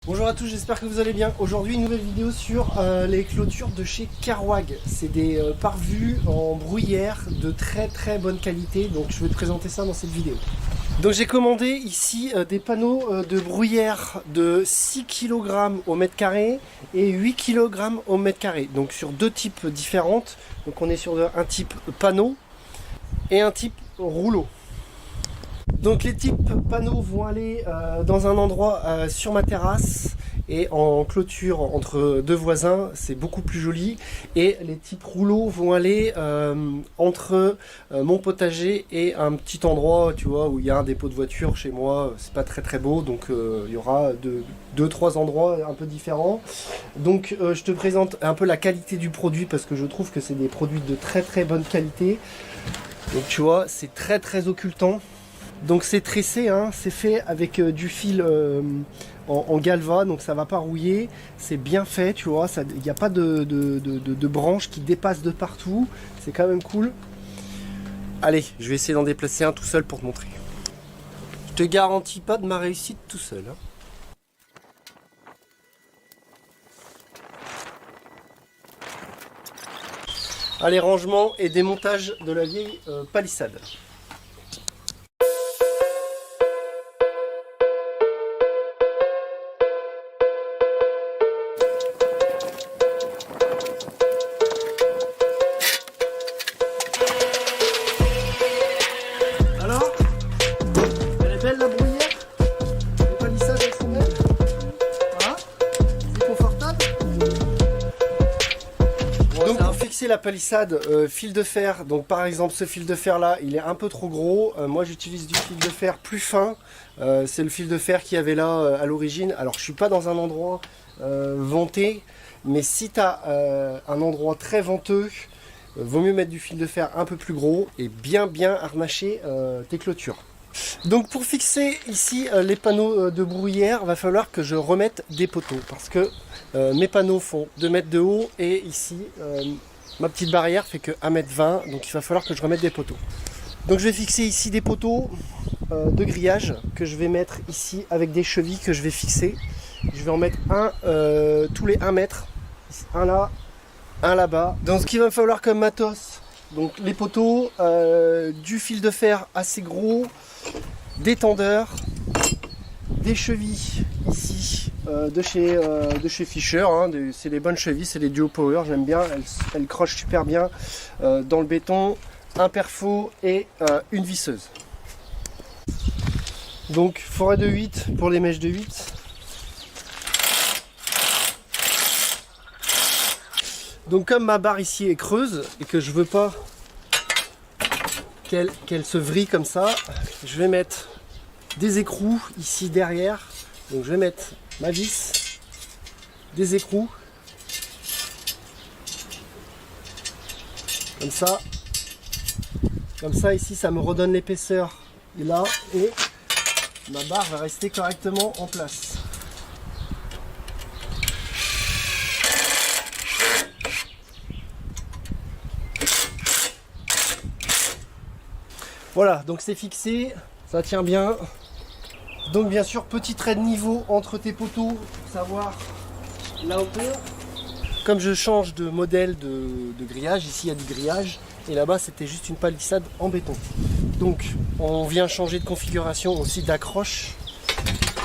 Bonjour à tous, j'espère que vous allez bien. Aujourd'hui, une nouvelle vidéo sur les clôtures de chez Kerouag. C'est des pare-vues en bruyère de très bonne qualité, donc je vais te présenter ça dans cette vidéo. Donc j'ai commandé ici des panneaux de bruyère de 6 kg au mètre carré et 8 kg au mètre carré. Donc sur deux types différentes. Donc on est sur un type panneau et un type rouleau. Donc les types panneaux vont aller dans un endroit sur ma terrasse et en clôture entre deux voisins, c'est beaucoup plus joli. Et les types rouleaux vont aller entre mon potager et un petit endroit, tu vois, où il y a un dépôt de voiture chez moi. C'est pas très beau, donc il y aura deux, trois endroits un peu différents. Donc je te présente un peu la qualité du produit parce que je trouve que c'est des produits de très bonne qualité. Donc tu vois, c'est très occultant. Donc c'est tressé, hein, c'est fait avec du fil en galva, donc ça va pas rouiller, c'est bien fait, tu vois, il n'y a pas de branches qui dépassent de partout, c'est quand même cool. Allez, je vais essayer d'en déplacer un tout seul pour te montrer. Je te garantis pas de ma réussite tout seul, hein. Allez, rangement et démontage de la vieille palissade. La bruyère, les palissades elles sont belles, voilà, c'est confortable. Donc pour fixer la palissade, fil de fer, donc par exemple ce fil de fer là il est un peu trop gros, moi j'utilise du fil de fer plus fin, c'est le fil de fer qu'il y avait là à l'origine. Alors je suis pas dans un endroit venté, mais si tu as un endroit très venteux, vaut mieux mettre du fil de fer un peu plus gros et bien harnacher tes clôtures. Donc pour fixer ici les panneaux de bruyère, va falloir que je remette des poteaux parce que mes panneaux font 2 mètres de haut et ici ma petite barrière fait que 1,20 m, donc il va falloir que je remette des poteaux. Donc je vais fixer ici des poteaux de grillage que je vais mettre ici avec des chevilles que je vais fixer. Je vais en mettre un tous les 1 mètre, un là, un là-bas. Donc ce qu'il va me falloir comme matos, donc les poteaux, du fil de fer assez gros, des tendeurs, des chevilles ici de chez Fisher, hein, c'est les bonnes chevilles, c'est les Duo Power, j'aime bien, elles crochent super bien dans le béton, un perfo et une visseuse. Donc forêt de 8 pour les mèches de 8. Donc comme ma barre ici est creuse et que je veux pas qu'elle se vrille comme ça, je vais mettre des écrous ici derrière. Donc je vais mettre ma vis, des écrous, comme ça ici ça me redonne l'épaisseur là et ma barre va rester correctement en place. Voilà, donc c'est fixé, ça tient bien. Donc bien sûr, petit trait de niveau entre tes poteaux pour savoir la hauteur. Comme je change de modèle de grillage, ici il y a du grillage et là-bas c'était juste une palissade en béton. Donc on vient changer de configuration aussi d'accroche.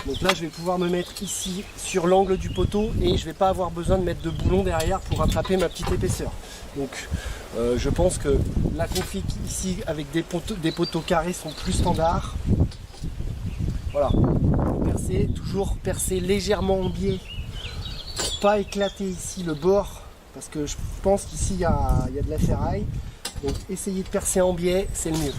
Donc là je vais pouvoir me mettre ici sur l'angle du poteau et je ne vais pas avoir besoin de mettre de boulon derrière pour rattraper ma petite épaisseur. Donc je pense que la config ici avec des poteaux carrés sont plus standards. Voilà, toujours percer légèrement en biais pour pas éclater ici le bord parce que je pense qu'ici il y a de la ferraille. Donc essayez de percer en biais, c'est le mieux.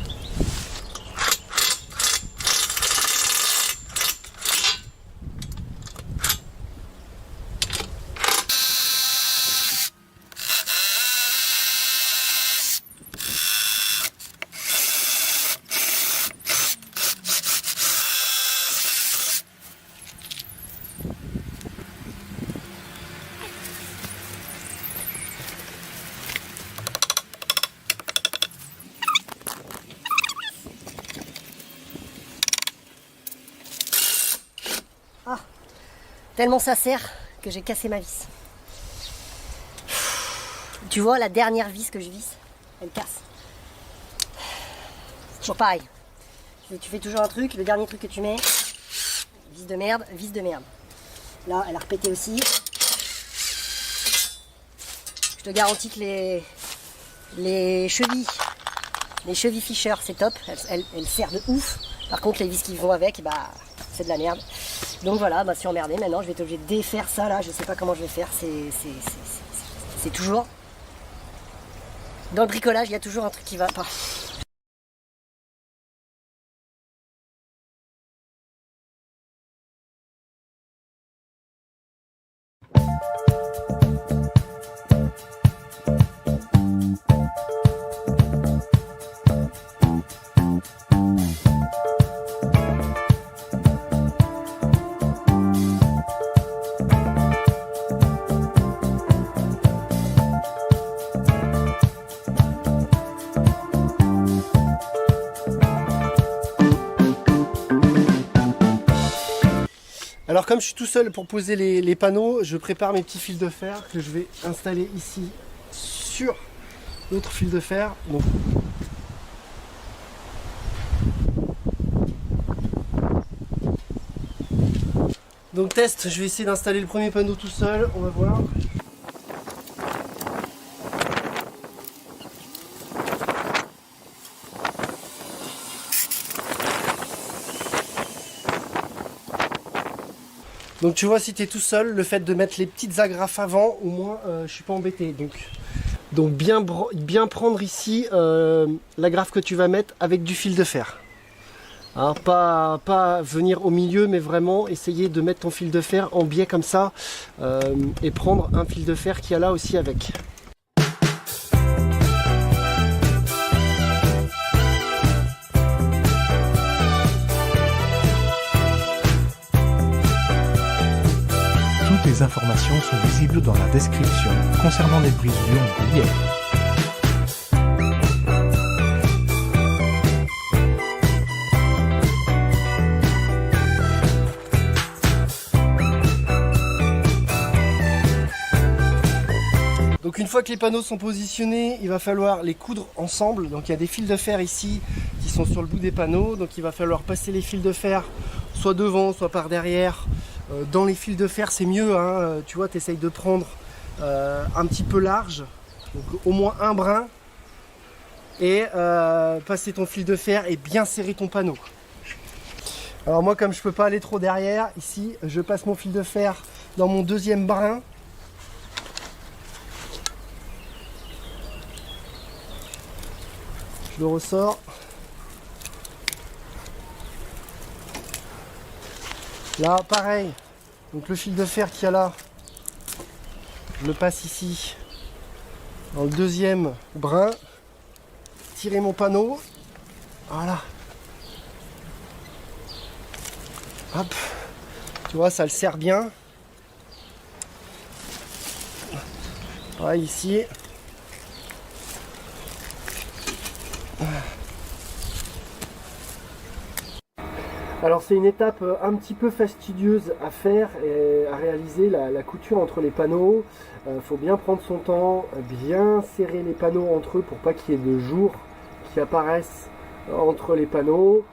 Tellement ça sert que j'ai cassé ma vis. Tu vois, la dernière vis que je visse, elle casse. C'est toujours pareil. Tu fais toujours un truc, le dernier truc que tu mets, vis de merde, vis de merde. Là, elle a repété aussi. Je te garantis que les chevilles Fischer, c'est top. Elles serrent de ouf. Par contre, les vis qui vont avec, bah, c'est de la merde. Donc voilà, bah, c'est emmerdé. Maintenant, je vais être obligé de défaire ça là. Je sais pas comment je vais faire. C'est toujours... Dans le bricolage, il y a toujours un truc qui va pas. Alors comme je suis tout seul pour poser les panneaux, je prépare mes petits fils de fer que je vais installer ici sur l'autre fil de fer. Donc test, je vais essayer d'installer le premier panneau tout seul, on va voir. Donc tu vois, si tu es tout seul, le fait de mettre les petites agrafes avant, au moins je suis pas embêté. Donc bien prendre ici l'agrafe que tu vas mettre avec du fil de fer. Hein, pas venir au milieu, mais vraiment essayer de mettre ton fil de fer en biais comme ça et prendre un fil de fer qui a là aussi avec. Toutes les informations sont visibles dans la description concernant les brisures en bruyère. Donc une fois que les panneaux sont positionnés, il va falloir les coudre ensemble. Donc il y a des fils de fer ici qui sont sur le bout des panneaux. Donc il va falloir passer les fils de fer soit devant, soit par derrière. Dans les fils de fer c'est mieux, hein. Tu vois, tu essayes de prendre un petit peu large, donc au moins un brin, et passer ton fil de fer et bien serrer ton panneau. Alors moi, comme je peux pas aller trop derrière, ici je passe mon fil de fer dans mon deuxième brin. Je le ressors. Là, pareil. Donc le fil de fer qu'il y a là, je le passe ici dans le deuxième brin. Tirer mon panneau. Voilà. Hop. Tu vois, ça le serre bien. Voilà, ici. Alors c'est une étape un petit peu fastidieuse à faire et à réaliser, la couture entre les panneaux. Faut bien prendre son temps, bien serrer les panneaux entre eux pour pas qu'il y ait de jours qui apparaissent entre les panneaux.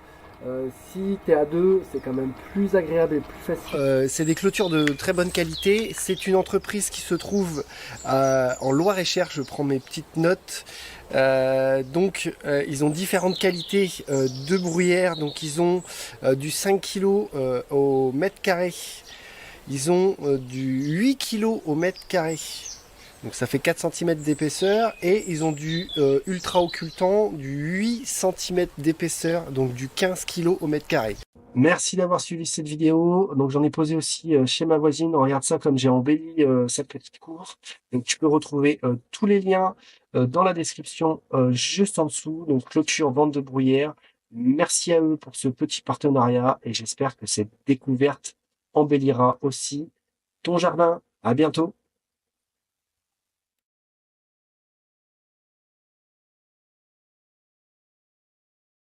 Si tu es à deux, c'est quand même plus agréable et plus facile. C'est des clôtures de très bonne qualité. C'est une entreprise qui se trouve en Loir-et-Cher. Je prends mes petites notes. Ils ont différentes qualités de bruyère. Donc ils ont du 5 kg au mètre carré. Ils ont du 8 kg au mètre carré. Donc ça fait 4 cm d'épaisseur, et ils ont du ultra occultant, du 8 cm d'épaisseur, donc du 15 kg au mètre carré. Merci d'avoir suivi cette vidéo. Donc j'en ai posé aussi chez ma voisine. Regarde ça, comme j'ai embelli cette petite cour. Donc tu peux retrouver tous les liens dans la description juste en dessous. Donc clôture, vente de bruyère. Merci à eux pour ce petit partenariat, et j'espère que cette découverte embellira aussi ton jardin. À bientôt.